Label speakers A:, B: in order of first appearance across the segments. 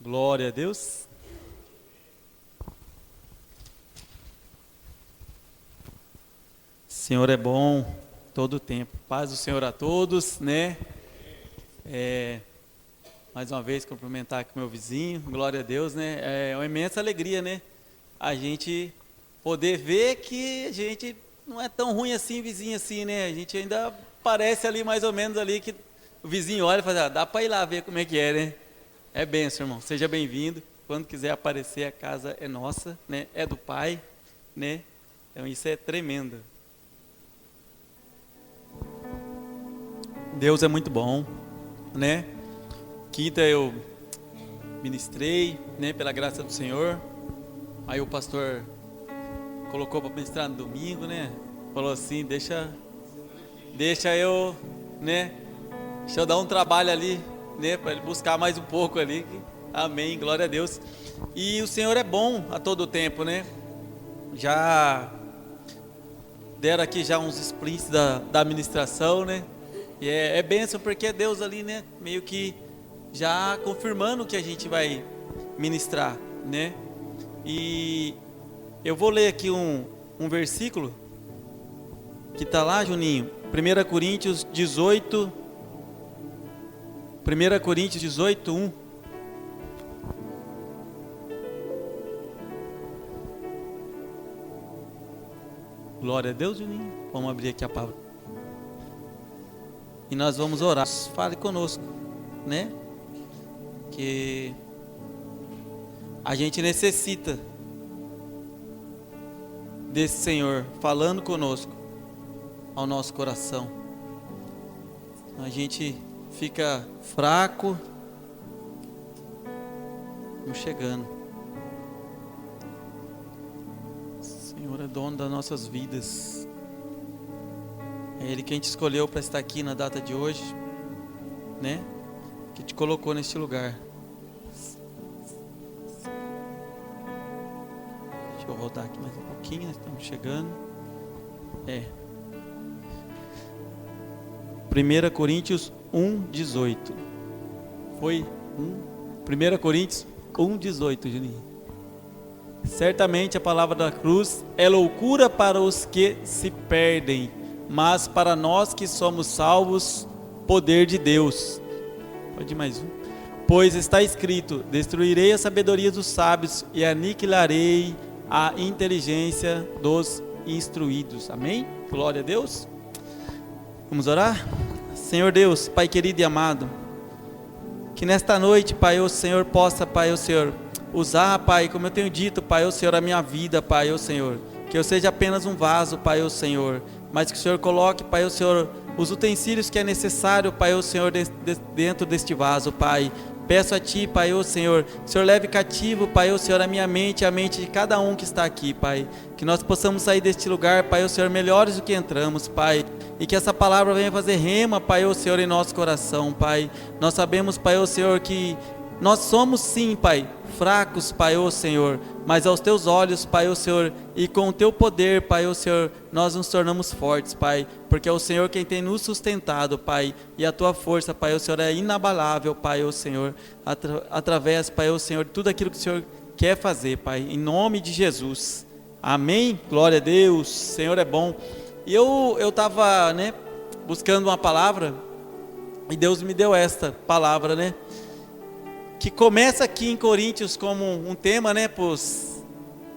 A: Glória a Deus. Senhor é bom todo o tempo. Paz do Senhor a todos, né? Mais uma vez cumprimentar aqui meu vizinho. Glória a Deus, né? É uma imensa alegria, né? A gente poder ver que a gente não é tão ruim assim, vizinho assim, né? A gente ainda parece ali mais ou menos ali que o vizinho olha e fala, dá para ir lá ver como é que é, né? É benção, irmão. Seja bem-vindo. Quando quiser aparecer, a casa é nossa, né? É do Pai, né? Então isso é tremendo. Deus é muito bom, né? Quinta eu ministrei, né? Pela graça do Senhor. Aí o pastor colocou para ministrar no domingo, né? Falou assim, deixa eu, né? Deixa eu dar um trabalho ali, né? Para ele buscar mais um pouco ali. Amém, glória a Deus. E o Senhor é bom a todo tempo, né? Já deram aqui já uns sprints da administração, né? E é bênção porque é Deus ali, né? Meio que já confirmando o que a gente vai ministrar, né? E eu vou ler aqui um versículo que está lá, Juninho. 1 Coríntios 18, 1. Glória a Deus, Juninho. Vamos abrir aqui a palavra. E nós vamos orar. Fale conosco, né? Que a gente necessita desse Senhor falando conosco ao nosso coração. A gente fica fraco. Vamos chegando. O Senhor é dono das nossas vidas. É Ele quem te escolheu para estar aqui na data de hoje, né? Que te colocou neste lugar. Deixa eu voltar aqui mais um pouquinho, nós estamos chegando. 1 Coríntios 1:18. Foi 1 Coríntios 1:18, Juninho. Certamente a palavra da cruz é loucura para os que se perdem, mas para nós que somos salvos, poder de Deus. Pode ir mais um. Pois está escrito, destruirei a sabedoria dos sábios e aniquilarei a inteligência dos instruídos. Amém? Glória a Deus. Vamos orar? Senhor Deus, Pai querido e amado, que nesta noite, Pai, o Senhor possa, Pai, o Senhor usar, Pai, como eu tenho dito, Pai, o Senhor, a minha vida, Pai, o Senhor, que eu seja apenas um vaso, Pai, o Senhor, mas que o Senhor coloque, Pai, o Senhor, os utensílios que é necessário, Pai, o Senhor, dentro deste vaso, Pai. Peço a Ti, Pai, o Senhor, que o Senhor leve cativo, Pai, o Senhor, a minha mente, a mente de cada um que está aqui, Pai. Que nós possamos sair deste lugar, Pai, o Senhor, melhores do que entramos, Pai. E que essa palavra venha fazer rema, Pai, o Senhor, em nosso coração, Pai. Nós sabemos, Pai, o Senhor, que nós somos sim, Pai, fracos, Pai, ó Senhor, mas aos Teus olhos, Pai, ó Senhor, e com o Teu poder, Pai, ó Senhor, nós nos tornamos fortes, Pai, porque é o Senhor quem tem nos sustentado, Pai, e a Tua força, Pai, ó Senhor, é inabalável, Pai, ó Senhor, através, Pai, ó Senhor, de tudo aquilo que o Senhor quer fazer, Pai, em nome de Jesus, amém? Glória a Deus, o Senhor é bom. E eu estava, né, buscando uma palavra, e Deus me deu esta palavra, né, que começa aqui em Coríntios como um tema, né, para o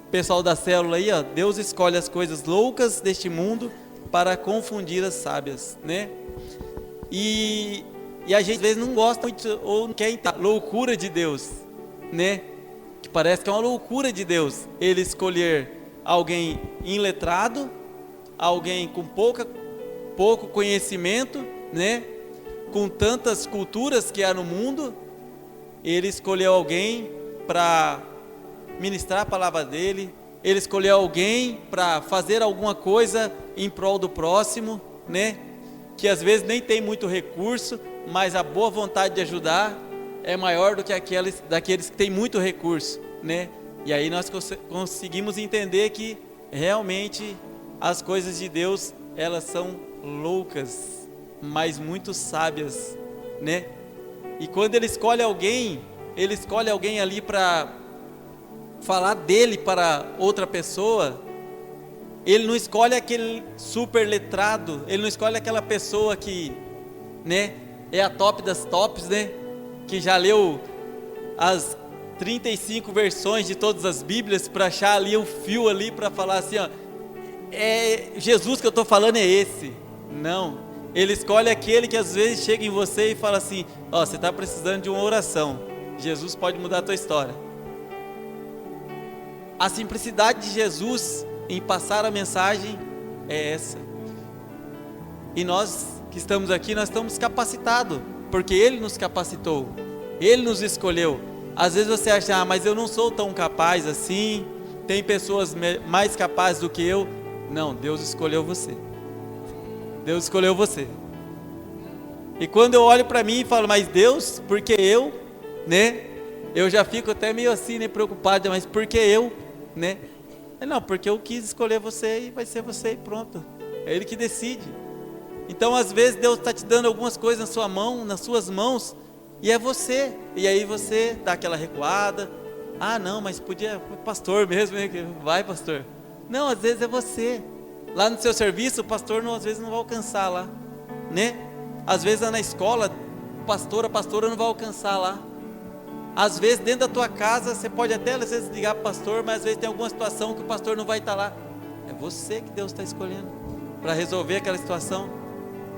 A: pessoal da célula aí, ó. Deus escolhe as coisas loucas deste mundo para confundir as sábias, né? E a gente às vezes não gosta muito ou não quer entender a loucura de Deus, né? Que parece que é uma loucura de Deus Ele escolher alguém iletrado, alguém com pouco conhecimento, né? Com tantas culturas que há no mundo. Ele escolheu alguém para ministrar a palavra dele. Ele escolheu alguém para fazer alguma coisa em prol do próximo, né? Que às vezes nem tem muito recurso, mas a boa vontade de ajudar é maior do que daqueles que têm muito recurso, né? E aí nós conseguimos entender que realmente as coisas de Deus, elas são loucas, mas muito sábias, né? E quando Ele escolhe alguém, ele escolhe alguém ali para falar dele para outra pessoa, ele não escolhe aquele super letrado, ele não escolhe aquela pessoa que, né, é a top das tops, né, que já leu as 35 versões de todas as Bíblias para achar ali um fio ali para falar assim, ó, é Jesus que eu estou falando é esse. Não, ele escolhe aquele que às vezes chega em você e fala assim, ó, você está precisando de uma oração, Jesus pode mudar a tua história. A simplicidade de Jesus em passar a mensagem é essa. E nós que estamos aqui, nós estamos capacitados, porque Ele nos capacitou, Ele nos escolheu. Às vezes você acha, mas eu não sou tão capaz assim, tem pessoas mais capazes do que eu. Não, Deus escolheu você. Deus escolheu você. E quando eu olho para mim e falo, mas Deus, porque eu, né? Eu já fico até meio assim, né, preocupado, mas por que eu, né? Não, porque eu quis escolher você e vai ser você e pronto. É Ele que decide. Então às vezes Deus está te dando algumas coisas na sua mão, nas suas mãos, e é você. E aí você dá aquela recuada. Ah não, mas podia, pastor mesmo, vai pastor. Não, às vezes é você. Lá no seu serviço o pastor às vezes não vai alcançar lá, né? Às vezes lá na escola, a pastora não vai alcançar lá. Às vezes dentro da tua casa, você pode até às vezes ligar para o pastor, mas às vezes tem alguma situação que o pastor não vai estar lá. É você que Deus está escolhendo para resolver aquela situação.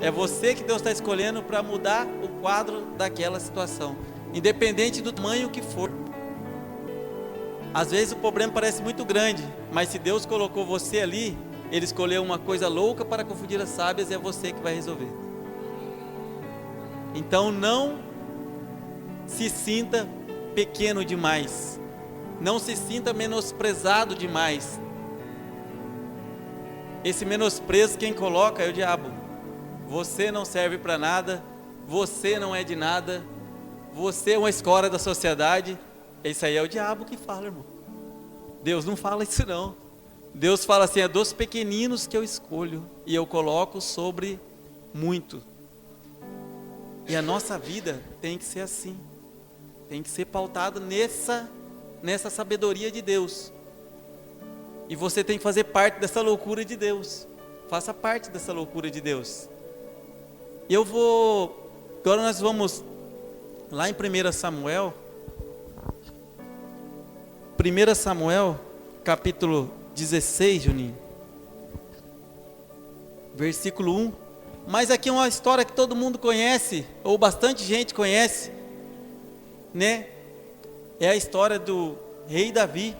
A: É você que Deus está escolhendo para mudar o quadro daquela situação, independente do tamanho que for. Às vezes o problema parece muito grande, mas se Deus colocou você ali, Ele escolheu uma coisa louca para confundir as sábias e é você que vai resolver. Então não se sinta pequeno demais, não se sinta menosprezado demais. Esse menosprezo quem coloca é o diabo. Você não serve para nada, você não é de nada, você é uma escória da sociedade. Isso aí é o diabo que fala, irmão. Deus não fala isso não. Deus fala assim, é dos pequeninos que eu escolho e eu coloco sobre muito. E a nossa vida tem que ser assim. Tem que ser pautado nessa sabedoria de Deus. E você tem que fazer parte dessa loucura de Deus. Faça parte dessa loucura de Deus. Agora nós vamos lá em 1 Samuel. 1 Samuel, capítulo 16, Juninho. Versículo 1. Mas aqui é uma história que todo mundo conhece, ou bastante gente conhece, né? É a história do rei Davi.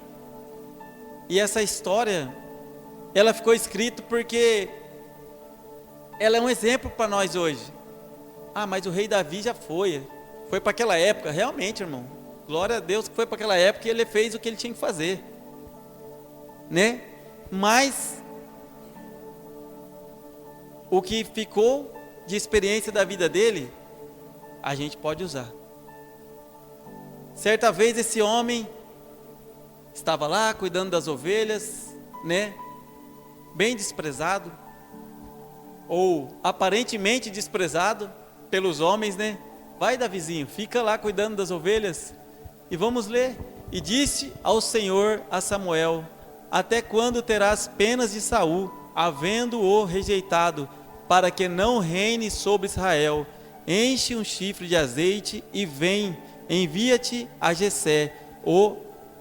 A: E essa história, ela ficou escrita porque ela é um exemplo para nós hoje. Ah, mas o rei Davi já foi para aquela época. Realmente, irmão, glória a Deus que foi para aquela época e ele fez o que ele tinha que fazer, né? Mas o que ficou de experiência da vida dele, a gente pode usar. Certa vez esse homem estava lá cuidando das ovelhas, né? Bem desprezado, ou aparentemente desprezado pelos homens, né? Vai, Davizinho, fica lá cuidando das ovelhas. E vamos ler. E disse ao Senhor a Samuel: até quando terás penas de Saul, havendo-o rejeitado, para que não reine sobre Israel? Enche um chifre de azeite e vem, envia-te a Jessé, o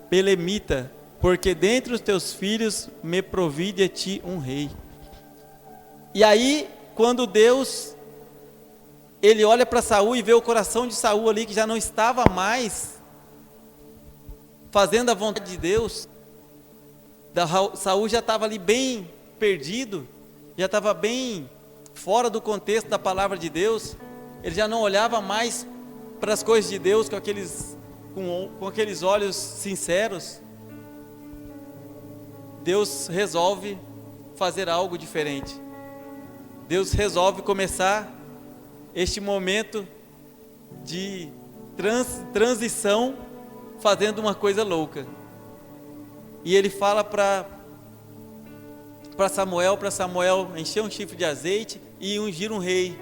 A: Belemita, porque dentre os teus filhos me provide a ti um rei. E aí, quando Deus, ele olha para Saul e vê o coração de Saul ali, que já não estava mais fazendo a vontade de Deus, Saul já estava ali bem perdido, já estava bem fora do contexto da palavra de Deus, ele já não olhava mais para as coisas de Deus com aqueles olhos sinceros. Deus resolve fazer algo diferente. Deus resolve começar este momento de transição fazendo uma coisa louca. E ele fala para Samuel encher um chifre de azeite e ungir um rei.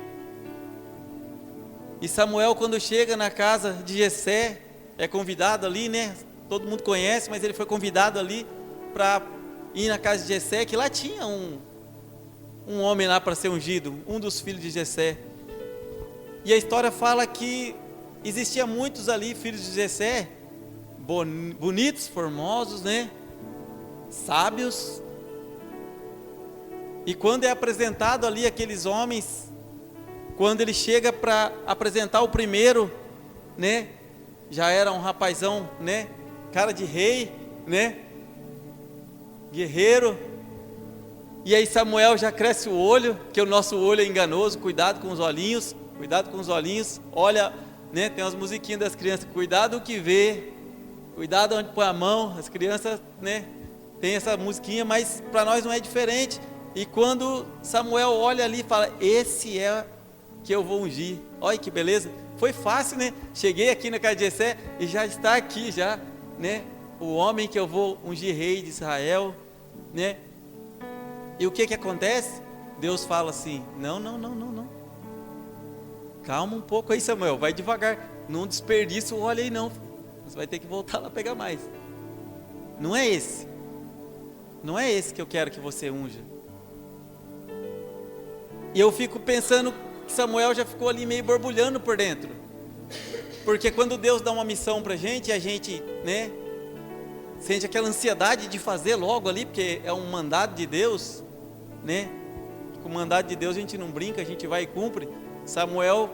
A: E Samuel, quando chega na casa de Jessé, é convidado ali, né? Todo mundo conhece, mas ele foi convidado ali para ir na casa de Jessé, que lá tinha um homem lá para ser ungido, um dos filhos de Jessé. E a história fala que existia muitos ali, filhos de Jessé, bonitos, formosos, né? Sábios. E quando é apresentado ali aqueles homens, quando ele chega para apresentar o primeiro, né? Já era um rapazão, né? Cara de rei, né? Guerreiro. E aí Samuel já cresce o olho, que o nosso olho é enganoso, cuidado com os olhinhos, olha, né? Tem umas musiquinhas das crianças, cuidado o que vê, cuidado onde põe a mão, as crianças, né? Tem essa musiquinha, mas para nós não é diferente. E quando Samuel olha ali e fala, esse é que eu vou ungir, olha que beleza, foi fácil, né? Cheguei aqui na casa de Jessé e já está aqui já, né? O homem que eu vou ungir rei de Israel, né? E o que acontece? Deus fala assim, não, calma um pouco aí, Samuel, vai devagar, não desperdiça o óleo aí não, você vai ter que voltar lá pegar mais. Não é esse que eu quero que você unja. E eu fico pensando que Samuel já ficou ali meio borbulhando por dentro, porque quando Deus dá uma missão pra gente, a gente, né, sente aquela ansiedade de fazer logo ali, porque é um mandado de Deus, né? Com o mandado de Deus a gente não brinca, a gente vai e cumpre. Samuel,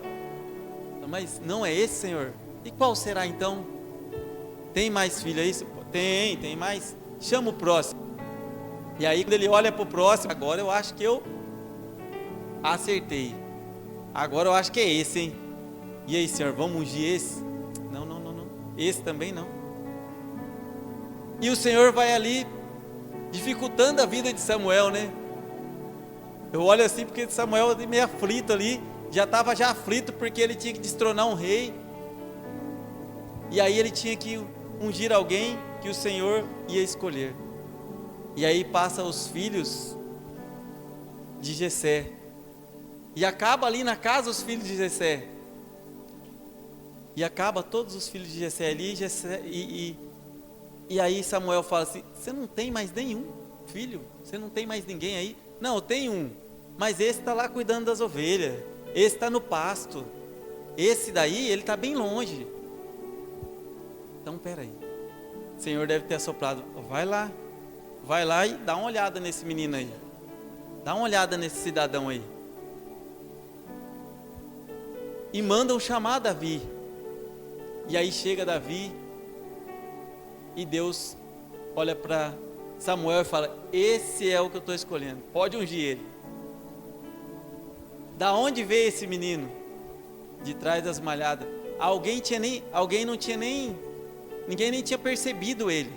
A: mas não é esse, Senhor? E qual será então? Tem mais filho aí? Tem mais. Chama o próximo. E aí quando ele olha para o próximo, agora eu acho que eu acertei. Agora eu acho que é esse, hein? E aí, Senhor, vamos ungir esse? Não. Esse também não. E o Senhor vai ali dificultando a vida de Samuel, né? Eu olho assim porque Samuel meio aflito ali, já estava aflito porque ele tinha que destronar um rei. E aí ele tinha que ungir alguém que o Senhor ia escolher. E aí passa os filhos de Jessé. E acaba ali na casa os filhos de Jessé. E acaba todos os filhos de Jessé ali, e aí Samuel fala assim, você não tem mais nenhum filho? Você não tem mais ninguém aí? Não, eu tenho um, mas esse está lá cuidando das ovelhas, esse está no pasto, esse daí, ele está bem longe. Então, peraí, o Senhor deve ter assoprado, vai lá e dá uma olhada nesse menino aí, dá uma olhada nesse cidadão aí, e mandam chamar Davi. E aí chega Davi, e Deus olha para Samuel e fala, esse é o que eu estou escolhendo, pode ungir ele. Da onde veio esse menino? De trás das malhadas. Ninguém nem tinha percebido ele.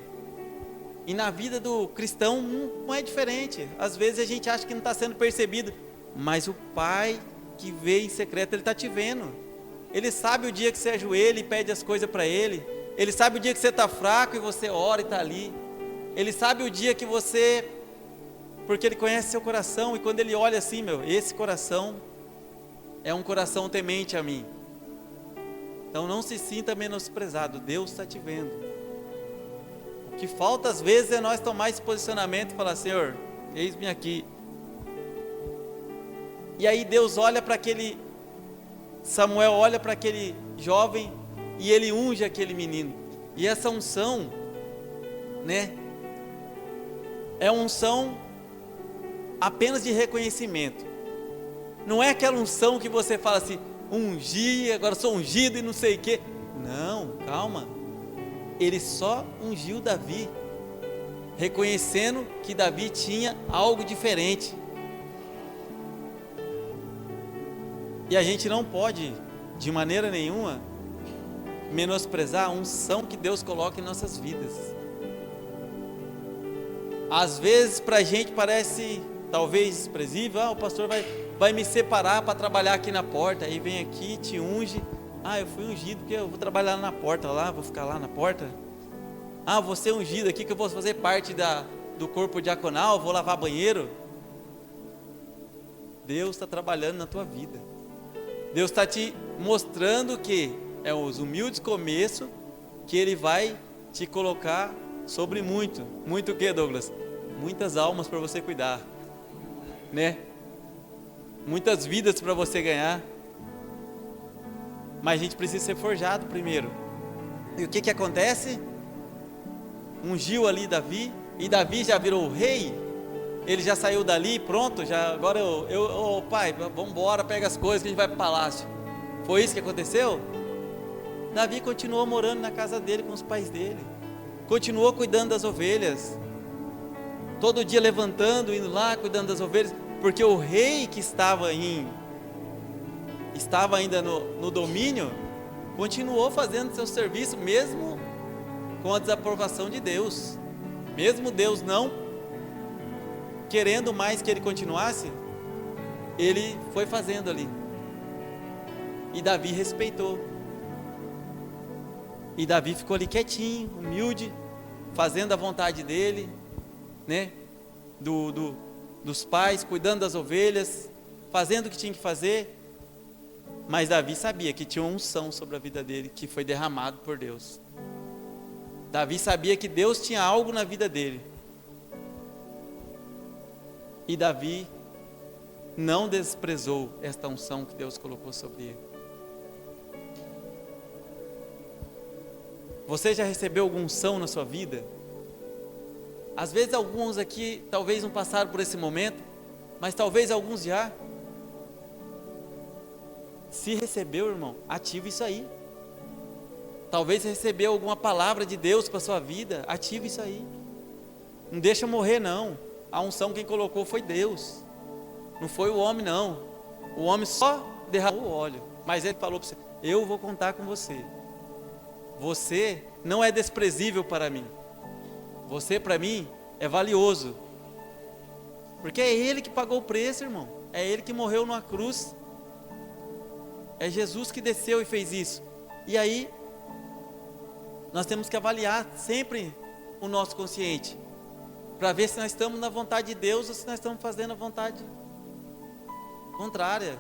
A: E na vida do cristão não é diferente. Às vezes a gente acha que não está sendo percebido, mas o Pai que vê em secreto, Ele está te vendo. Ele sabe o dia que você ajoelha e pede as coisas para Ele. Ele sabe o dia que você está fraco e você ora e está ali. Ele sabe o dia que você... Porque Ele conhece seu coração. E quando Ele olha assim, esse coração é um coração temente a mim. Então não se sinta menosprezado. Deus está te vendo. O que falta às vezes é nós tomar esse posicionamento e falar, Senhor, eis-me aqui. E aí Deus olha para aquele... Samuel olha para aquele jovem e ele unge aquele menino. E essa unção, né, é uma unção apenas de reconhecimento. Não é aquela unção que você fala assim, ungi, agora sou ungido e não sei o quê. Não, calma. Ele só ungiu Davi, reconhecendo que Davi tinha algo diferente. E a gente não pode, de maneira nenhuma, menosprezar a unção que Deus coloca em nossas vidas. Às vezes para a gente parece talvez desprezível, o pastor vai me separar para trabalhar aqui na porta, aí vem aqui, te unge, eu fui ungido porque eu vou trabalhar na porta lá, vou ficar lá na porta, vou ser ungido aqui que eu vou fazer parte do corpo diaconal, vou lavar banheiro. Deus está trabalhando na tua vida. Deus está te mostrando que é os humildes começos que Ele vai te colocar sobre muito. Muito o que, Douglas? Muitas almas para você cuidar, né? Muitas vidas para você ganhar. Mas a gente precisa ser forjado primeiro. E o que acontece? Ungiu ali Davi, e Davi já virou rei. Ele já saiu dali, pronto, já agora pai, vamos embora, pega as coisas que a gente vai para o palácio. Foi isso que aconteceu? Davi continuou morando na casa dele com os pais dele. Continuou cuidando das ovelhas. Todo dia levantando, indo lá, cuidando das ovelhas, porque o rei que estava ainda no domínio, continuou fazendo seu serviço, mesmo com a desaprovação de Deus. Mesmo Deus não querendo mais que ele continuasse, ele foi fazendo ali. E Davi respeitou. E Davi ficou ali quietinho, humilde, fazendo a vontade dele, né? Dos pais, cuidando das ovelhas, fazendo o que tinha que fazer. Mas Davi sabia que tinha uma unção sobre a vida dele, que foi derramado por Deus. Davi sabia que Deus tinha algo na vida dele. E Davi não desprezou esta unção que Deus colocou sobre ele. Você já recebeu alguma unção na sua vida? Às vezes alguns aqui talvez não passaram por esse momento, mas talvez alguns já. Se recebeu, irmão, ativa isso aí. Talvez você recebeu alguma palavra de Deus para a sua vida, ativa isso aí. Não deixa morrer não. A unção quem colocou foi Deus. Não foi o homem não. O homem só derramou o óleo. Mas ele falou para você, eu vou contar com você. Você não é desprezível para mim. Você para mim é valioso. Porque é Ele que pagou o preço, irmão. É Ele que morreu numa cruz. É Jesus que desceu e fez isso. E aí, nós temos que avaliar sempre o nosso consciente. Para ver se nós estamos na vontade de Deus ou se nós estamos fazendo a vontade contrária.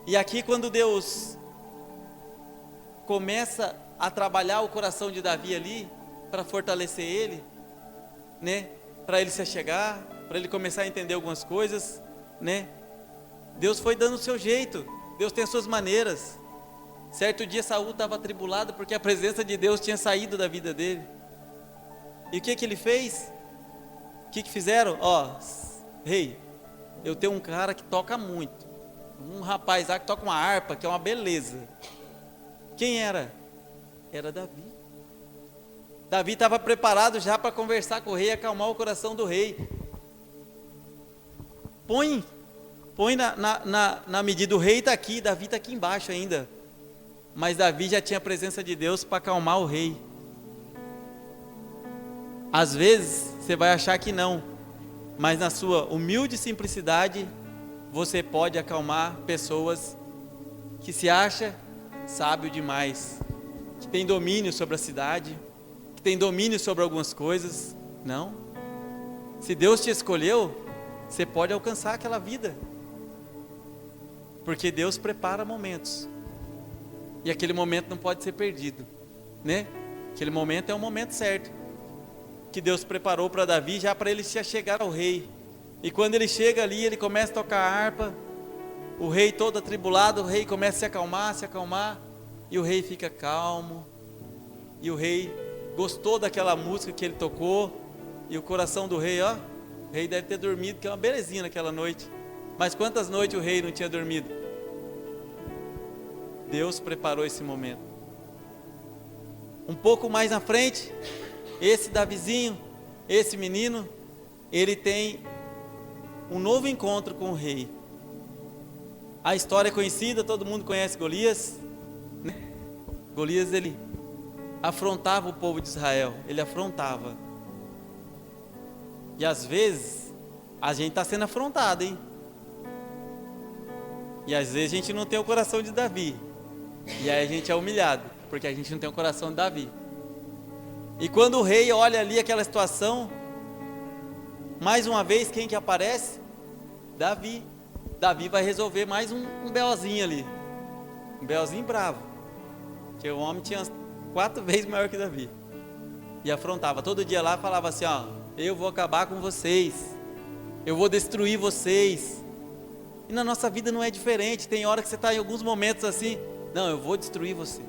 A: E aqui quando Deus começa a trabalhar o coração de Davi ali, para fortalecer ele, né? Para ele se achegar, para ele começar a entender algumas coisas, né? Deus foi dando o seu jeito, Deus tem as suas maneiras. Certo dia Saul estava atribulado porque a presença de Deus tinha saído da vida dele. E o que ele fez? O que fizeram? Rei, eu tenho um cara que toca muito, um rapaz lá que toca uma harpa, que é uma beleza. Quem era? Era Davi. Davi estava preparado já para conversar com o rei, acalmar o coração do rei. Põe na medida, o rei está aqui, Davi está aqui embaixo ainda. Mas Davi já tinha a presença de Deus para acalmar o rei. Às vezes você vai achar que não, mas na sua humilde simplicidade, você pode acalmar pessoas que se acham sábio demais, que tem domínio sobre a cidade, que tem domínio sobre algumas coisas. Não. Se Deus te escolheu, você pode alcançar aquela vida, porque Deus prepara momentos, e aquele momento não pode ser perdido, né? Aquele momento é o momento certo, que Deus preparou para Davi, já para ele se achegar ao rei. E quando ele chega ali, ele começa a tocar a harpa, o rei todo atribulado, o rei começa a se acalmar, e o rei fica calmo, e o rei gostou daquela música que ele tocou, e o coração do rei, o rei deve ter dormido, que é uma belezinha naquela noite. Mas quantas noites o rei não tinha dormido? Deus preparou esse momento. Um pouco mais na frente, esse Davizinho, esse menino, ele tem um novo encontro com o rei. A história é conhecida, todo mundo conhece Golias, né? Golias, ele afrontava o povo de Israel, ele afrontava. E às vezes, a gente está sendo afrontado, hein? E às vezes a gente não tem o coração de Davi, e aí a gente é humilhado, porque a gente não tem o coração de Davi. E quando o rei olha ali aquela situação, mais uma vez, quem que aparece? Davi. Davi vai resolver mais um BOzinho ali, um BOzinho bravo, que o homem tinha 4 vezes maior que Davi. E afrontava, todo dia lá falava assim, ó, eu vou acabar com vocês, eu vou destruir vocês. E na nossa vida não é diferente, tem hora que você está em alguns momentos assim, não, eu vou destruir você,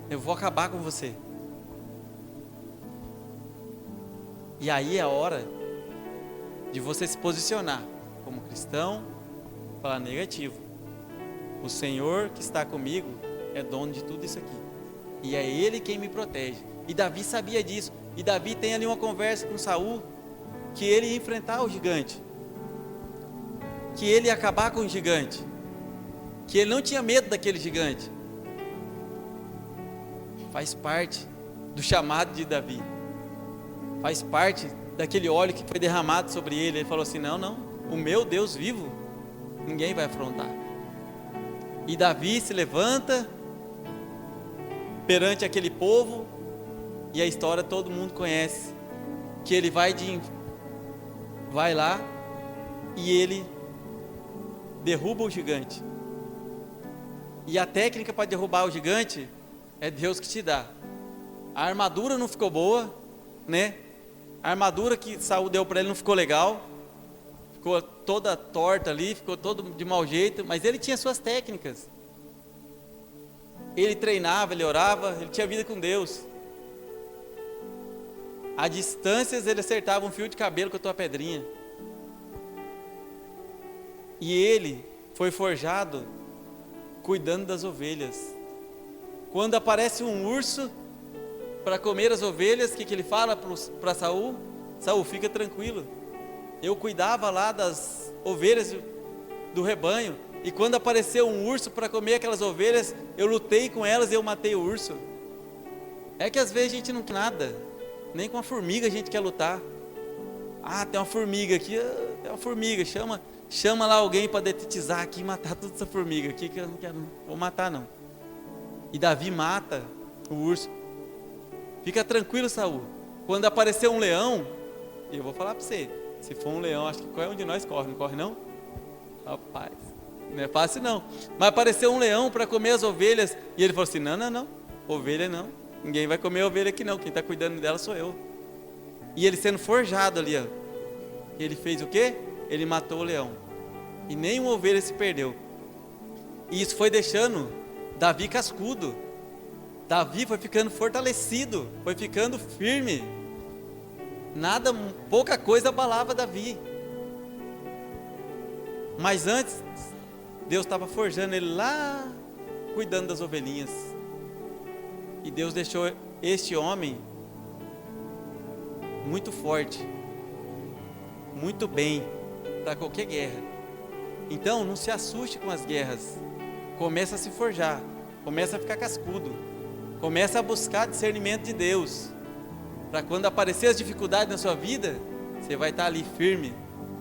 A: eu vou acabar com você. E aí é a hora de você se posicionar como cristão, falar negativo, o Senhor que está comigo é dono de tudo isso aqui, e é Ele quem me protege. E Davi sabia disso, e Davi tem ali uma conversa com Saul, que ele ia enfrentar o gigante, que ele ia acabar com o gigante, que ele não tinha medo daquele gigante. Faz parte do chamado de Davi, faz parte daquele óleo que foi derramado sobre ele. Ele falou assim, não, o meu Deus vivo, ninguém vai afrontar. E Davi se levanta perante aquele povo, e a história todo mundo conhece, que ele vai lá e ele derruba o gigante. E a técnica para derrubar o gigante é Deus que te dá. A armadura não ficou boa, né? A armadura que Saul deu para ele não ficou legal, ficou toda torta ali, ficou todo de mau jeito, mas ele tinha suas técnicas. Ele treinava, ele orava, ele tinha vida com Deus. A distâncias ele acertava um fio de cabelo com a tua pedrinha. E ele foi forjado cuidando das ovelhas. Quando aparece um urso para comer as ovelhas, o que ele fala para Saul? Saul, fica tranquilo, eu cuidava lá das ovelhas do rebanho, e quando apareceu um urso para comer aquelas ovelhas, eu lutei com elas e eu matei o urso. É que às vezes a gente não quer nada, nem com a formiga a gente quer lutar. Ah, tem uma formiga aqui, tem uma formiga, chama lá alguém para detetizar aqui e matar toda essa formiga aqui, que eu não quero, não vou matar não. E Davi mata o urso. Fica tranquilo, Saul, quando aparecer um leão, eu vou falar para você, se for um leão, acho que qualquer um de nós corre, não corre não? Rapaz, não é fácil não. Mas apareceu um leão para comer as ovelhas, e ele falou assim, não, ovelha não, ninguém vai comer a ovelha aqui não, quem está cuidando dela sou eu. E ele sendo forjado ali, ó, ele fez o quê? Ele matou o leão, e nenhuma ovelha se perdeu. E isso foi deixando Davi cascudo. Davi foi ficando fortalecido, foi ficando firme. Nada, pouca coisa abalava Davi. Mas antes, Deus estava forjando ele lá, cuidando das ovelhinhas. E Deus deixou este homem muito forte, muito bem para qualquer guerra. Então não se assuste com as guerras. Começa a se forjar, começa a ficar cascudo, começa a buscar discernimento de Deus, para quando aparecer as dificuldades na sua vida, você vai estar ali firme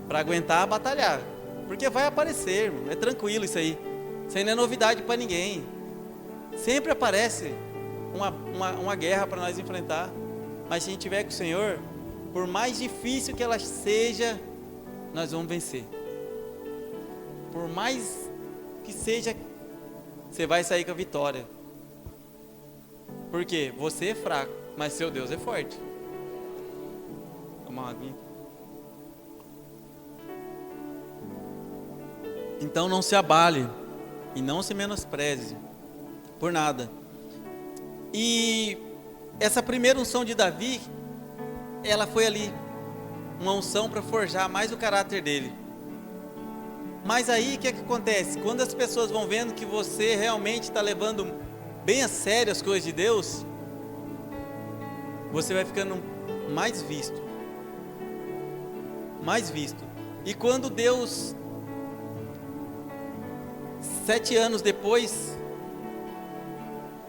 A: para aguentar batalhar, porque vai aparecer, irmão, é tranquilo isso aí não é novidade para ninguém. Sempre aparece uma guerra para nós enfrentar, mas se a gente tiver com o Senhor, por mais difícil que ela seja, nós vamos vencer. Por mais que seja, você vai sair com a vitória. Porque você é fraco, mas seu Deus é forte. Toma uma aguinha. Então não se abale e não se menospreze por nada. E essa primeira unção de Davi, ela foi ali uma unção para forjar mais o caráter dele. Mas aí o que é que acontece? Quando as pessoas vão vendo que você realmente está levando bem a sério as coisas de Deus, você vai ficando mais visto. Mais visto. E quando Deus, 7 anos depois,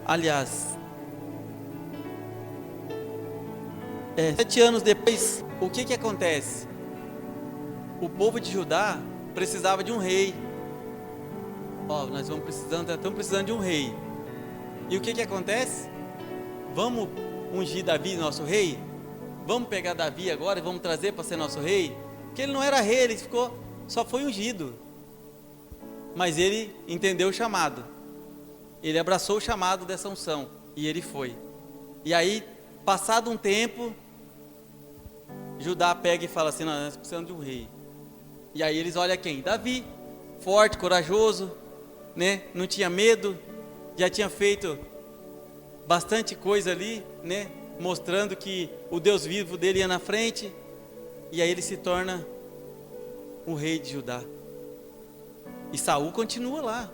A: aliás, 7 anos depois, o que acontece? O povo de Judá precisava de um rei. Nós estamos precisando de um rei. E o que acontece? Vamos ungir Davi, nosso rei? Vamos pegar Davi agora e vamos trazer para ser nosso rei? Porque ele não era rei, ele só foi ungido. Mas ele entendeu o chamado. Ele abraçou o chamado dessa unção. E ele foi. E aí, passado um tempo, Judá pega e fala assim: não, nós precisamos de um rei. E aí eles olham quem? Davi, forte, corajoso, né? Não tinha medo, já tinha feito bastante coisa ali, né? Mostrando que o Deus vivo dele ia na frente. E aí ele se torna o rei de Judá. E Saul continua lá.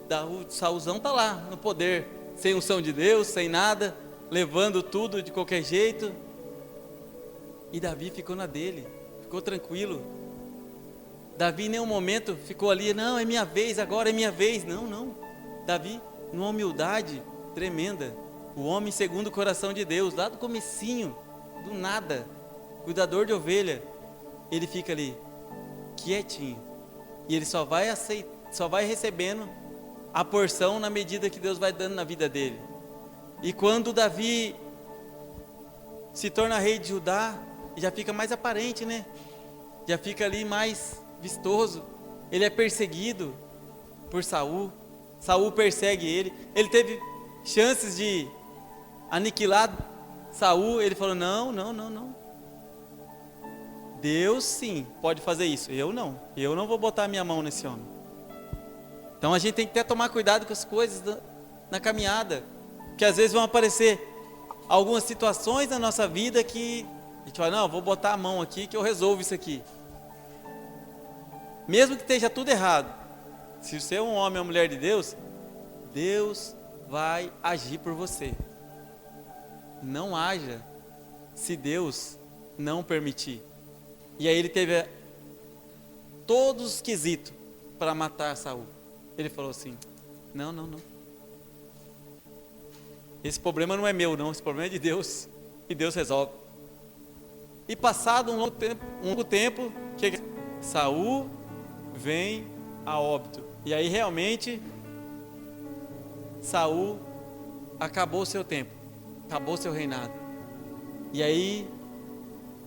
A: O Saulzão está lá no poder, sem unção de Deus, sem nada, levando tudo de qualquer jeito. E Davi ficou na dele, ficou tranquilo. Davi em nenhum momento ficou ali, não, é minha vez, agora é minha vez. Não, não. Davi, numa humildade tremenda, o homem segundo o coração de Deus, lá do comecinho, do nada, cuidador de ovelha, ele fica ali, quietinho. E ele só vai recebendo a porção na medida que Deus vai dando na vida dele. E quando Davi se torna rei de Judá, já fica mais aparente, né? Já fica ali mais vistoso. Ele é perseguido por Saul. Saul persegue ele. Ele teve chances de aniquilar Saul. Ele falou: não, não, não, não. Deus sim pode fazer isso. Eu não vou botar a minha mão nesse homem. Então a gente tem que até tomar cuidado com as coisas na caminhada, porque às vezes vão aparecer algumas situações na nossa vida que a gente fala: não, vou botar a mão aqui que eu resolvo isso aqui. Mesmo que esteja tudo errado, se você é um homem ou mulher de Deus, Deus vai agir por você. Não haja se Deus não permitir. E aí ele teve todos os quesitos para matar Saul. Ele falou assim: não, não, não. Esse problema não é meu, não. Esse problema é de Deus. E Deus resolve. E passado um longo tempo, Saul vem a óbito. E aí realmente Saul acabou o seu tempo, acabou o seu reinado. E aí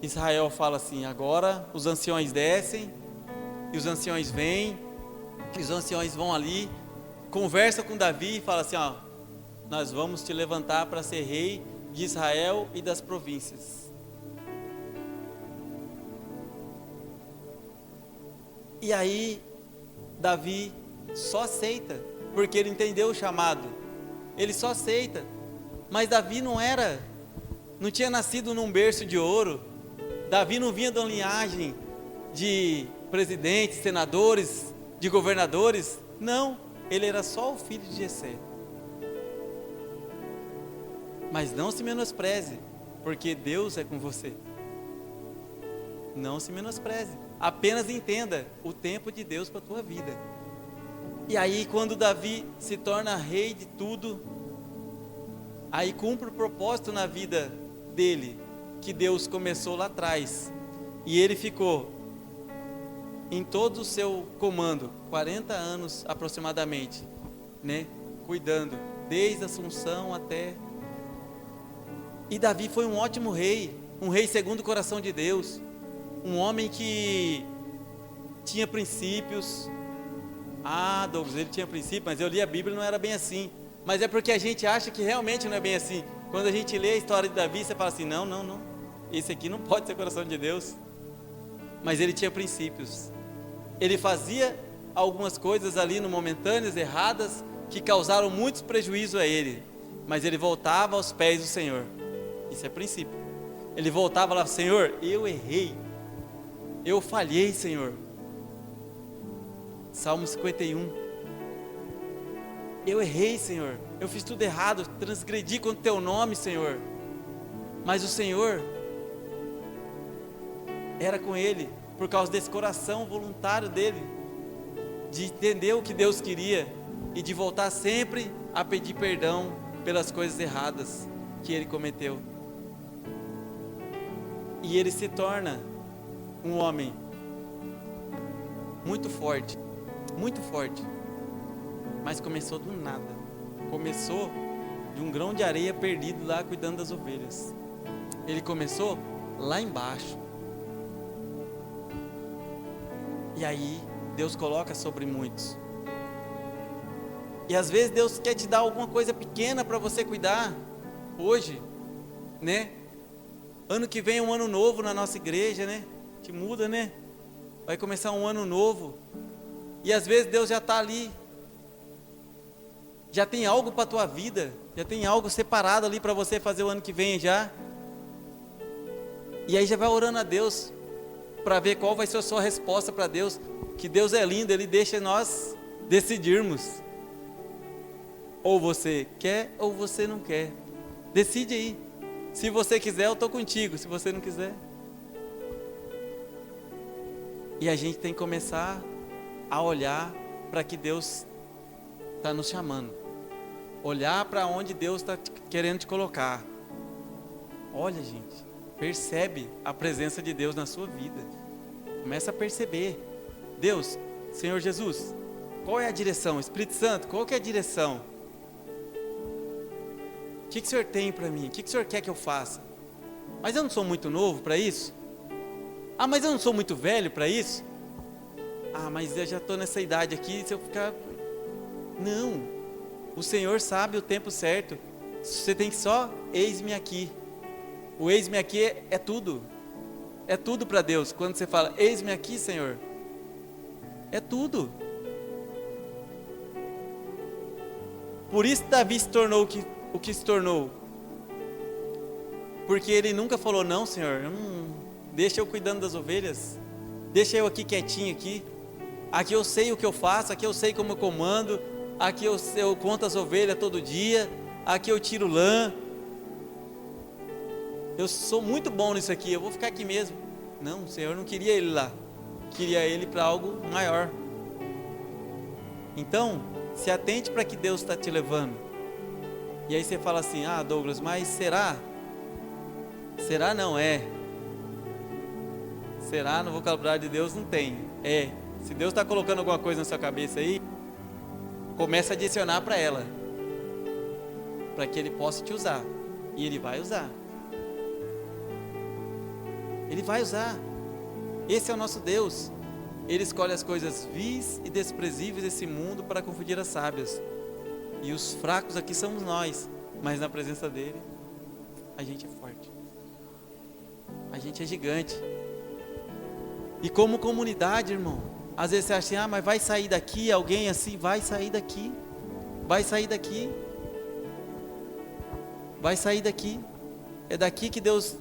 A: Israel fala assim: agora os anciões descem, e os anciões vêm, e os anciões vão ali, conversa com Davi e fala assim: ó, nós vamos te levantar para ser rei de Israel e das províncias. E aí Davi só aceita, porque ele entendeu o chamado. Ele só aceita. Mas Davi não tinha nascido num berço de ouro. Davi não vinha de uma linhagem de presidentes, senadores, de governadores. Não, ele era só o filho de Jessé. Mas não se menospreze, porque Deus é com você. Não se menospreze. Apenas entenda o tempo de Deus para a tua vida. E aí quando Davi se torna rei de tudo, aí cumpre o propósito na vida dele, que Deus começou lá atrás. E ele ficou em todo o seu comando, 40 anos aproximadamente, né? Cuidando, desde a Assunção até... E Davi foi um ótimo rei, um rei segundo o coração de Deus, um homem que tinha princípios. Ah, Douglas, ele tinha princípios, mas eu li a Bíblia e não era bem assim. Mas é porque a gente acha que realmente não é bem assim. Quando a gente lê a história de Davi, você fala assim: não, não, não, esse aqui não pode ser coração de Deus. Mas ele tinha princípios. Ele fazia algumas coisas ali no momentâneas, erradas, que causaram muitos prejuízos a ele. Mas ele voltava aos pés do Senhor. Isso é princípio. Ele voltava lá: Senhor, eu errei. Eu falhei, Senhor. Salmo 51. Eu errei, Senhor. Eu fiz tudo errado, transgredi contra o teu nome, Senhor. Mas o Senhor era com ele, por causa desse coração voluntário dele, de entender o que Deus queria e de voltar sempre a pedir perdão pelas coisas erradas que ele cometeu. E ele se torna um homem muito forte, mas começou do nada. Começou de um grão de areia perdido lá cuidando das ovelhas. Ele começou lá embaixo. E aí Deus coloca sobre muitos. E às vezes Deus quer te dar alguma coisa pequena para você cuidar hoje, né? Ano que vem é um ano novo na nossa igreja, né? Te muda, né? Vai começar um ano novo. E às vezes Deus já está ali. Já tem algo para a tua vida. Já tem algo separado ali para você fazer o ano que vem já. E aí já vai orando a Deus para ver qual vai ser a sua resposta para Deus. Que Deus é lindo, Ele deixa nós decidirmos. Ou você quer ou você não quer. Decide aí. Se você quiser, eu estou contigo. Se você não quiser. E a gente tem que começar a olhar para que Deus está nos chamando. Olhar para onde Deus está querendo te colocar. Olha, gente, percebe a presença de Deus na sua vida. Começa a perceber. Deus, Senhor Jesus, qual é a direção? Espírito Santo, qual que é a direção? O que o Senhor tem para mim? O que o Senhor quer que eu faça? Mas eu não sou muito novo para isso? Ah, mas eu não sou muito velho para isso? Ah, mas eu já estou nessa idade aqui, se eu ficar... Não, o Senhor sabe o tempo certo. Você tem que só, eis-me aqui. O eis-me aqui é tudo. É tudo para Deus. Quando você fala, eis-me aqui, Senhor, é tudo. Por isso Davi se tornou o que se tornou. Porque ele nunca falou, não, Senhor, deixa eu cuidando das ovelhas. Deixa eu aqui quietinho aqui. Aqui eu sei o que eu faço, aqui eu sei como eu comando. Aqui eu conto as ovelhas todo dia. Aqui eu tiro lã. Eu sou muito bom nisso aqui, eu vou ficar aqui mesmo. Não, o Senhor não queria ele lá. Queria ele para algo maior. Então, se atente para que Deus está te levando. E aí você fala assim, ah, Douglas, mas será? Será não é. Será no vocabulário de Deus não tem. É. Se Deus está colocando alguma coisa na sua cabeça aí, começa a adicionar para ela. Para que Ele possa te usar. E Ele vai usar. Ele vai usar. Esse é o nosso Deus. Ele escolhe as coisas vis e desprezíveis desse mundo para confundir as sábias. E os fracos aqui somos nós. Mas na presença dele, a gente é forte. A gente é gigante. E como comunidade, irmão, às vezes você acha assim, ah, mas vai sair daqui alguém assim, vai sair daqui. Vai sair daqui. Vai sair daqui. É daqui que Deus,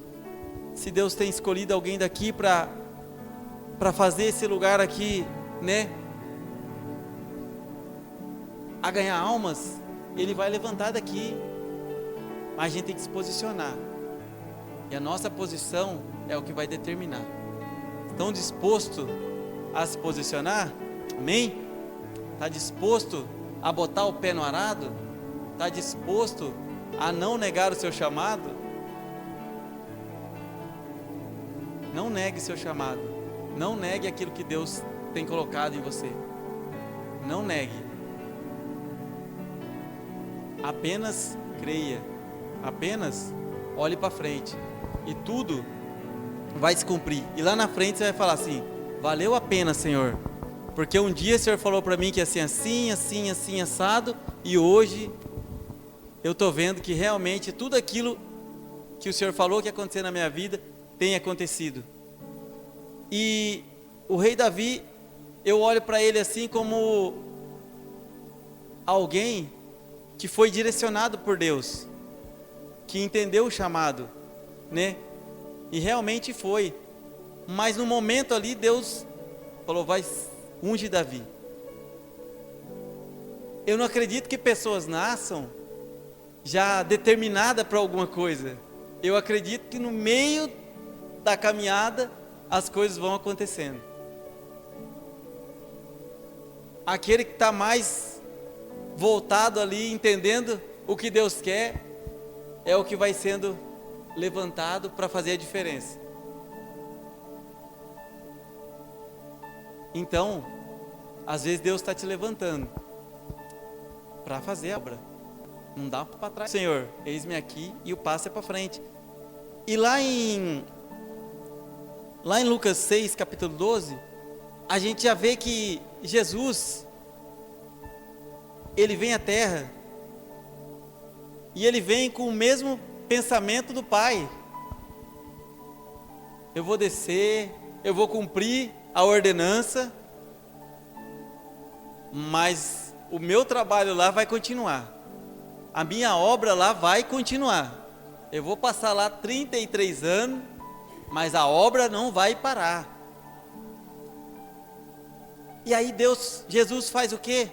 A: se Deus tem escolhido alguém daqui para fazer esse lugar aqui, né, a ganhar almas, Ele vai levantar daqui. Mas a gente tem que se posicionar. E a nossa posição é o que vai determinar. Estão dispostos a se posicionar? Amém? Está disposto a botar o pé no arado? Está disposto a não negar o seu chamado? Não negue seu chamado. Não negue aquilo que Deus tem colocado em você. Não negue. Apenas creia. Apenas olhe para frente. E tudo vai se cumprir. E lá na frente você vai falar assim, valeu a pena, Senhor. Porque um dia o Senhor falou para mim que ia ser assim, assim, assim, assado. E hoje eu estou vendo que realmente tudo aquilo que o Senhor falou que ia acontecer na minha vida tem acontecido. E o rei Davi, eu olho para ele assim como alguém que foi direcionado por Deus, que entendeu o chamado, né? E realmente foi. Mas no momento ali Deus falou, vai, unge Davi. Eu não acredito que pessoas nasçam já determinadas para alguma coisa. Eu acredito que no meio da caminhada as coisas vão acontecendo. Aquele que está mais voltado ali, entendendo o que Deus quer, é o que vai sendo levantado para fazer a diferença. Então, às vezes Deus está te levantando para fazer a obra. Não dá para trás. Senhor, eis-me aqui, e o passo é para frente. E lá em Lucas 6, capítulo 12, a gente já vê que Jesus, ele vem à terra e ele vem com o mesmo pensamento do Pai. Eu vou descer, eu vou cumprir a ordenança, mas o meu trabalho lá vai continuar. A minha obra lá vai continuar. Eu vou passar lá 33 anos, mas a obra não vai parar. E aí Jesus faz o quê?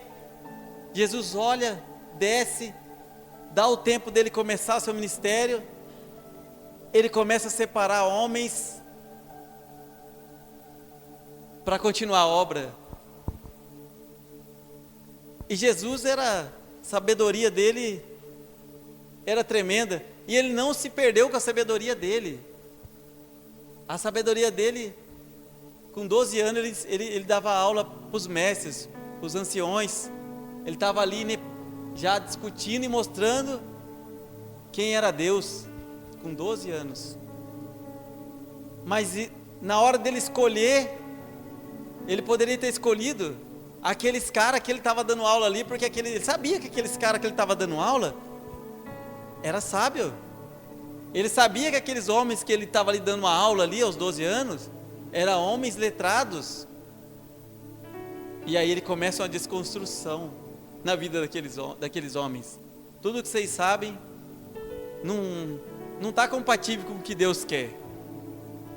A: Jesus olha, desce, dá o tempo dele começar o seu ministério. Ele começa a separar homens para continuar a obra. E Jesus a sabedoria dele era tremenda. E ele não se perdeu com a sabedoria dele. A sabedoria dele, com 12 anos, ele dava aula para os mestres, para os anciões. Ele estava ali já discutindo e mostrando quem era Deus, com 12 anos. Mas na hora dele escolher, ele poderia ter escolhido aqueles caras que ele estava dando aula ali, porque ele sabia que aqueles caras que ele estava dando aula era sábio. Ele sabia que aqueles homens que ele estava ali dando uma aula ali aos 12 anos eram homens letrados. E aí ele começa uma desconstrução na vida daqueles homens. Tudo que vocês sabem não está compatível com o que Deus quer.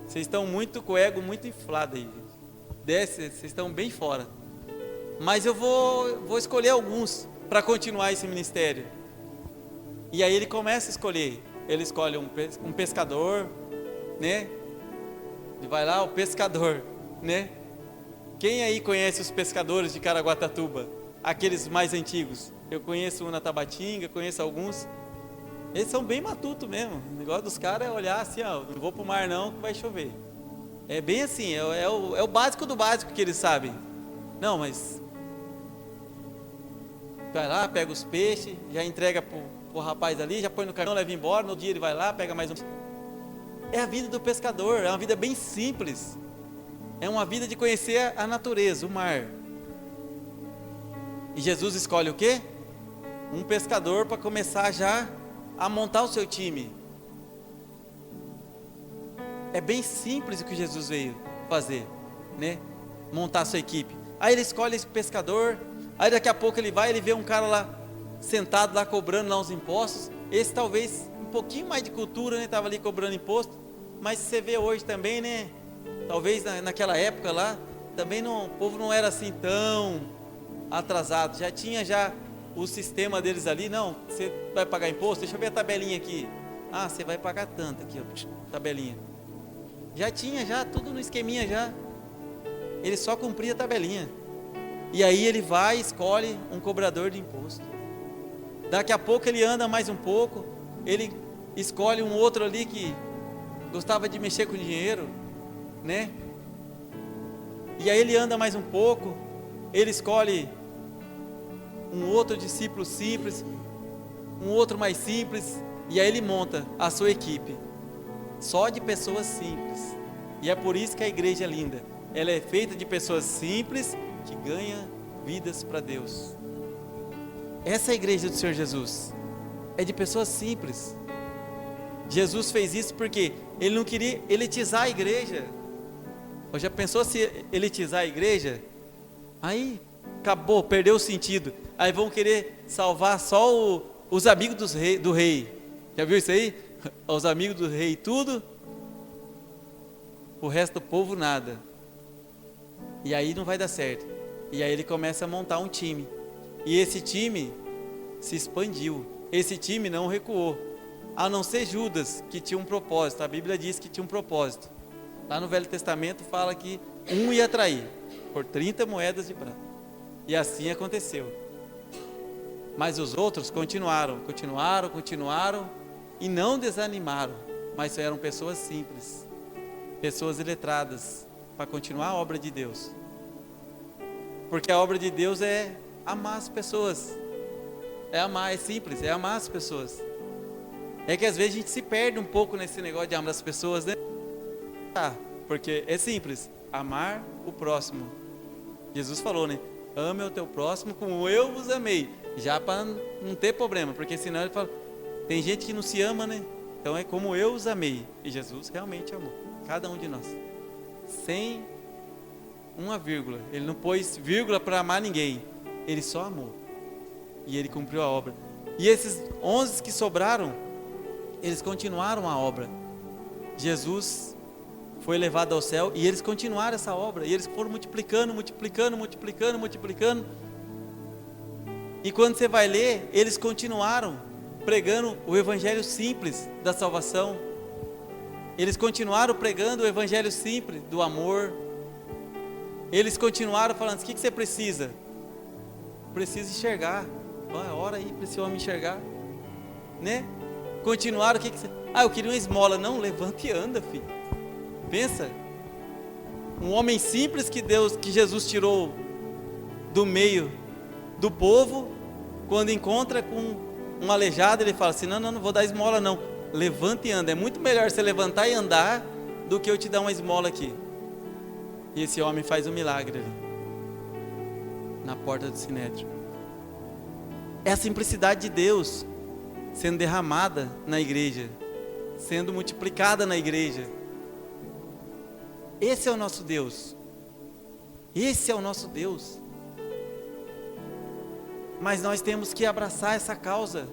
A: Vocês estão muito com o ego muito inflado aí, gente. Desce, vocês estão bem fora. Mas eu vou escolher alguns para continuar esse ministério. E aí ele começa a escolher. Ele escolhe um pescador, né? Ele vai lá, o pescador, né? Quem aí conhece os pescadores de Caraguatatuba? Aqueles mais antigos. Eu conheço um na Tabatinga, conheço alguns. Eles são bem matutos mesmo. O negócio dos caras é olhar assim, ó, não vou pro mar não, que vai chover. É bem assim, é o básico do básico que eles sabem. Não, mas vai lá, pega os peixes, já entrega pro rapaz ali, já põe no caminhão, leva embora, no dia ele vai lá, pega mais um. É a vida do pescador, é uma vida bem simples. É uma vida de conhecer a natureza, o mar. E Jesus escolhe o quê? Um pescador para começar já a montar o seu time. É bem simples o que Jesus veio fazer, né? Montar a sua equipe. Aí ele escolhe esse pescador, aí daqui a pouco ele vê um cara lá, sentado lá, cobrando lá os impostos. Esse talvez, um pouquinho mais de cultura, né? Estava ali cobrando imposto. Mas você vê hoje também, né? Talvez naquela época lá, também o povo não era assim tão atrasado. Já tinha o sistema deles ali. Não, você vai pagar imposto? Deixa eu ver a tabelinha aqui. Ah, você vai pagar tanto aqui, ó, tabelinha. Já tinha tudo no esqueminha já. Ele só cumpria a tabelinha. E aí ele vai e escolhe um cobrador de imposto. Daqui a pouco ele anda mais um pouco. Ele escolhe um outro ali que gostava de mexer com dinheiro, né? E aí ele anda mais um pouco. Ele escolhe um outro discípulo simples, um outro mais simples. E aí ele monta a sua equipe só de pessoas simples. E é por isso que a igreja é linda. Ela é feita de pessoas simples que ganham vidas para Deus. Essa é a igreja do Senhor Jesus. É de pessoas simples. Jesus fez isso porque ele não queria elitizar a igreja. Ou já pensou se elitizar a igreja? Aí acabou, perdeu o sentido. Aí vão querer salvar só os amigos do rei. Já viu isso aí? Os amigos do rei tudo, o resto do povo nada. E aí não vai dar certo. E aí ele começa a montar um time. E esse time se expandiu. Esse time não recuou. A não ser Judas, que tinha um propósito. A Bíblia diz que tinha um propósito. Lá no Velho Testamento fala que um ia trair por 30 moedas de prata. E assim aconteceu. Mas os outros continuaram e não desanimaram. Mas eram pessoas simples, pessoas iletradas, para continuar a obra de Deus. Porque a obra de Deus é amar as pessoas. É simples, é amar as pessoas. É que às vezes a gente se perde um pouco nesse negócio de amar as pessoas, né? Porque é simples, amar o próximo. Jesus falou, né? Ame o teu próximo como eu vos amei. Já para não ter problema, porque senão ele fala, tem gente que não se ama, né? Então é como eu os amei. E Jesus realmente amou cada um de nós. Sem uma vírgula. Ele não pôs vírgula para amar ninguém. Ele só amou. E ele cumpriu a obra. E esses 11 que sobraram, eles continuaram a obra. Jesus foi levado ao céu e eles continuaram essa obra. E eles foram multiplicando. E quando você vai ler, eles continuaram pregando o evangelho simples da salvação. Eles continuaram pregando o evangelho simples do amor. Eles continuaram falando, o que você precisa? Precisa enxergar. Ora aí para esse homem enxergar, né? Continuaram, o que você... eu queria uma esmola. Não, levanta e anda, filho. Pensa, um homem simples que Jesus tirou do meio do povo, quando encontra com um aleijado, ele fala assim, não vou dar esmola não, levanta e anda. É muito melhor você levantar e andar do que eu te dar uma esmola aqui. E esse homem faz um milagre ali, na porta do Sinédrio. É a simplicidade de Deus sendo derramada na igreja, sendo multiplicada na igreja. Esse é o nosso Deus. Esse é o nosso Deus. Mas nós temos que abraçar essa causa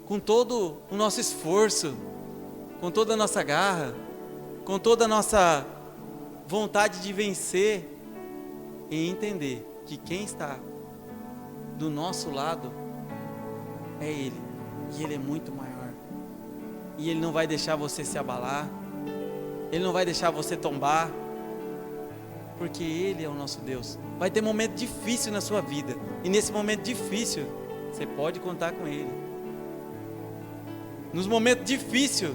A: com todo o nosso esforço, com toda a nossa garra, com toda a nossa vontade de vencer e entender que quem está do nosso lado é Ele, e Ele é muito maior, e Ele não vai deixar você se abalar, Ele não vai deixar você tombar, porque Ele é o nosso Deus. Vai ter momento difícil na sua vida, e nesse momento difícil, você pode contar com Ele. Nos momentos difíceis,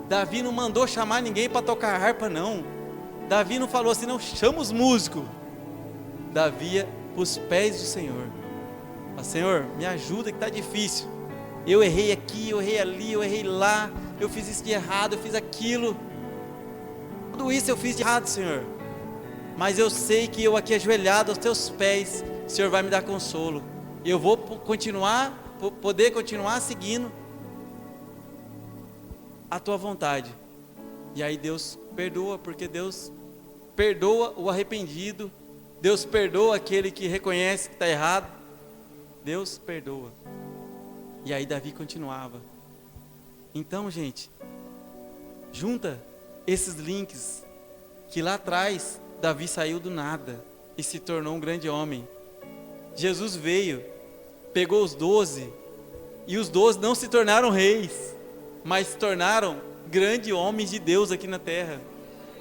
A: Davi não mandou chamar ninguém para tocar harpa, não. Davi não falou assim, não, chama os músicos. Davi ia para os pés do Senhor. Senhor, me ajuda que está difícil. Eu errei aqui, eu errei ali, eu errei lá, eu fiz isso de errado, eu fiz aquilo. Tudo isso eu fiz de errado, Senhor. Mas eu sei que eu aqui ajoelhado aos teus pés, o Senhor vai me dar consolo. E eu vou poder continuar seguindo a tua vontade. E aí Deus perdoa, porque Deus perdoa o arrependido. Deus perdoa aquele que reconhece que está errado. Deus perdoa. E aí Davi continuava. Então, gente, junta esses links, que lá atrás Davi saiu do nada e se tornou um grande homem. Jesus veio, pegou os 12, e os 12 não se tornaram reis, mas se tornaram grandes homens de Deus aqui na terra.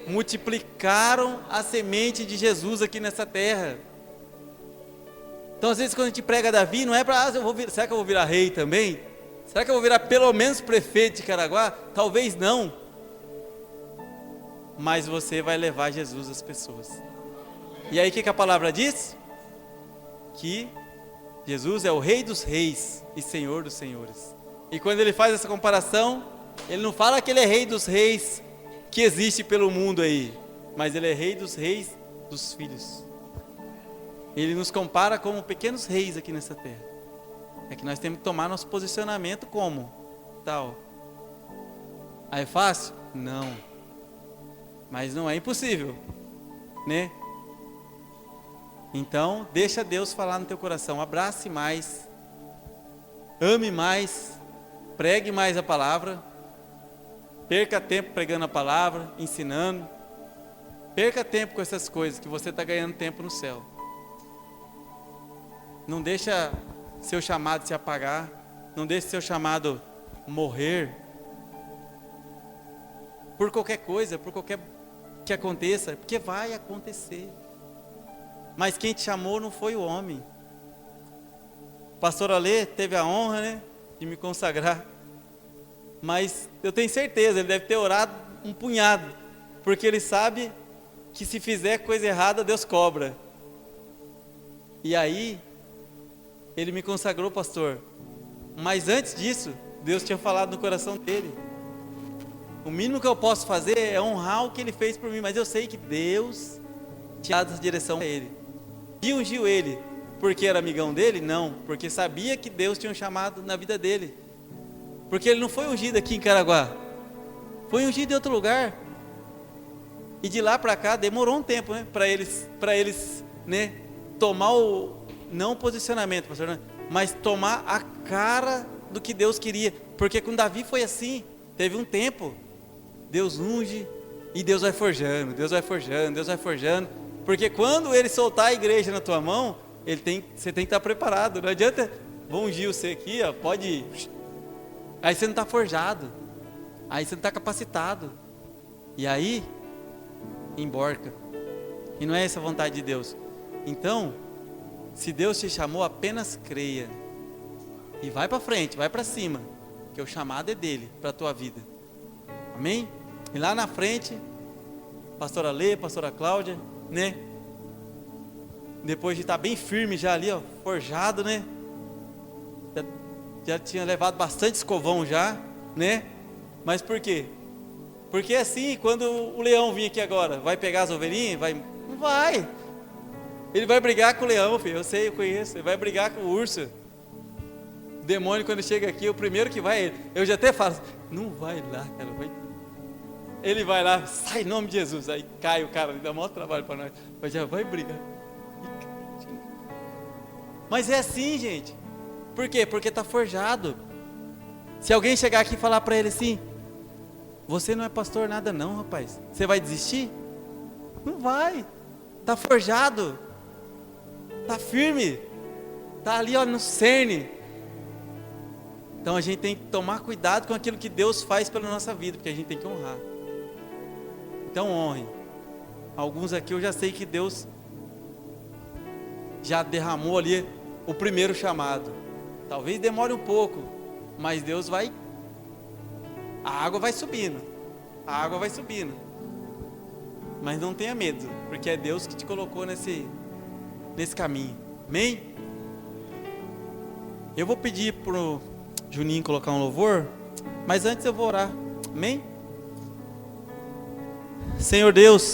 A: Multiplicaram a semente de Jesus aqui nessa terra. Então às vezes quando a gente prega Davi, não é para, será que eu vou virar rei também? Será que eu vou virar pelo menos prefeito de Caraguá? Talvez não. Mas você vai levar Jesus às pessoas. E aí o que a palavra diz? Que Jesus é o Rei dos reis e Senhor dos senhores. E quando ele faz essa comparação, ele não fala que ele é Rei dos reis que existe pelo mundo aí, mas ele é Rei dos reis dos filhos. Ele nos compara como pequenos reis aqui nessa terra. É que nós temos que tomar nosso posicionamento como tal. Aí é fácil? Não. Mas não é impossível, né? Então, deixa Deus falar no teu coração. Abrace mais, ame mais, pregue mais a palavra. Perca tempo pregando a palavra, ensinando. Perca tempo com essas coisas, que você está ganhando tempo no céu. Não deixa seu chamado se apagar. Não deixa seu chamado morrer. Por qualquer coisa, por qualquer que aconteça, porque vai acontecer. Mas quem te chamou não foi o homem. O pastor Alê teve a honra, né, de me consagrar. Mas eu tenho certeza, ele deve ter orado um punhado, porque ele sabe que se fizer coisa errada, Deus cobra. E aí, ele me consagrou, pastor. Mas antes disso, Deus tinha falado no coração dele. O mínimo que eu posso fazer é honrar o que ele fez por mim, mas eu sei que Deus tinha dado essa direção a ele. E ungiu ele, porque era amigão dele? Não, porque sabia que Deus tinha um chamado na vida dele. Porque ele não foi ungido aqui em Caraguá, foi ungido em outro lugar. E de lá para cá demorou um tempo, né, para eles, né, tomar não o posicionamento, pastor, né, mas tomar a cara do que Deus queria. Porque com Davi foi assim, teve um tempo, Deus unge e Deus vai forjando, Deus vai forjando, Deus vai forjando. Porque quando ele soltar a igreja na tua mão, você tem que estar preparado. Não adianta, vou ungir você aqui, ó, pode ir. Aí você não está forjado, aí você não está capacitado, e aí emborca. E não é essa a vontade de Deus. Então, se Deus te chamou, apenas creia e vai para frente, vai para cima, que o chamado é dele para a tua vida. Amém? E lá na frente, pastora Lê, pastora Cláudia, né, depois de estar bem firme já ali, ó, forjado, né, já tinha levado bastante escovão já, né, mas por quê? Porque assim, quando o leão vir aqui agora, vai pegar as ovelhinhas? Não vai. Ele vai brigar com o leão, filho, eu sei, eu conheço. Ele vai brigar com o urso. O demônio, quando chega aqui, o primeiro que vai, eu já até falo, não vai lá, cara, ele vai lá, sai em nome de Jesus, aí cai o cara, ele dá maior trabalho para nós, mas já vai brigar. Mas é assim, gente. Por quê? Porque está forjado. Se alguém chegar aqui e falar para ele assim, você não é pastor nada não, rapaz, você vai desistir? Não vai. Está forjado, está firme, está ali, ó, no cerne. Então a gente tem que tomar cuidado com aquilo que Deus faz pela nossa vida, porque a gente tem que honrar. Então honre. Alguns aqui eu já sei que Deus já derramou ali o primeiro chamado. Talvez demore um pouco, mas Deus vai, a água vai subindo, a água vai subindo. Mas não tenha medo, porque é Deus que te colocou nesse caminho. Amém? Eu vou pedir pro Juninho colocar um louvor, mas antes eu vou orar. Amém? Senhor Deus,